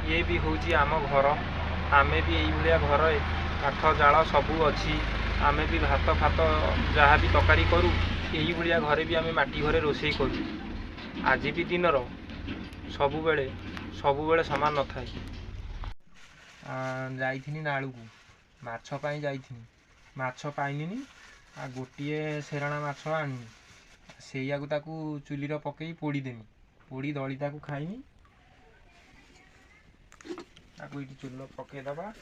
ये भी हूँ आम घर आमे भी यही घर काठ जाल सबू अच्छी आमे भी भात फात जहाँ भी तकारी करूँ यही भाया घरे भी आमे माटी घरे रोषे करूँ। आज भी दिनर सबुबले सबुबले समान न थाए। जाइथिनी नालू को माछ पाई जाइथिनी माछ पाइनी आ गोटे सेरणा माछ आनी सेया को ताकू चुली पकई पोड़ीदेमी पोड़ी दली ताकू खाइमी ताकू ये चुल पकईदबा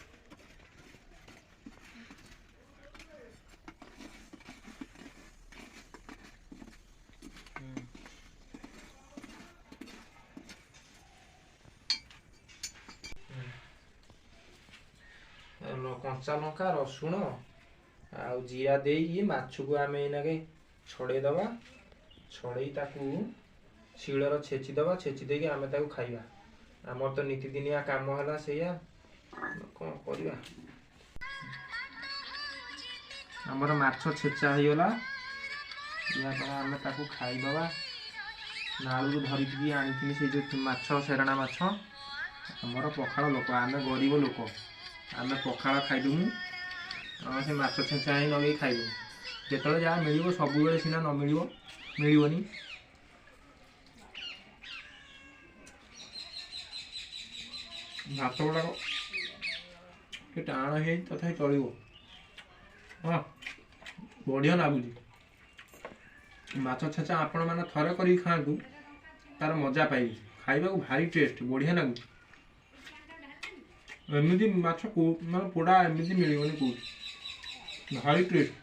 कंचा लंका रसुण आ जीरा दे माछ को आम एनाके छड़ेदबा छड़े ताकू शिलर छेचिदबा छेची देकी आम ताकू खाइबा। आमर तो नीतिदिनिया काम है से कौन करवा। आमर माछ छेचा होगला आम ताकू खाईदबा। नालू धरिकी आनी से जो माछ सेरणा माछ आमर पखाड़ लोक आम गरीब लोक आम पखाड़ खाईदमु से माछ छेचा ही लगे खाइबू जो जहाँ मिल सब सीना न मिलनी। भात गुड़ाक टाण है तथा चलो हाँ बढ़िया लगुच। माछ छेचा आपण मैंने थरे कर खातु तार मजा पाइबे खाइबा को भारी टेस्ट बढ़िया लगुच। एमती माछ मैं पोड़ा एमती मिलनी कौट भारी टेस्ट।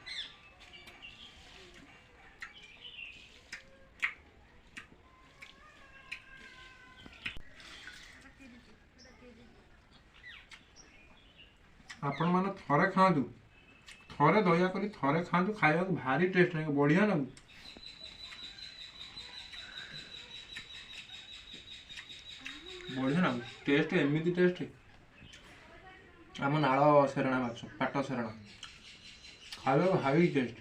आपण मैंने थरे खातु थरे दयाकोरी थरे खातु खाइबा को भारी टेस्ट लगे बढ़िया लगुच। बढ़िया लगुच टेस्ट एमती टेस्ट आम नाल सेरणा माछ पाट सेरणा खाइबा को भारी टेस्ट।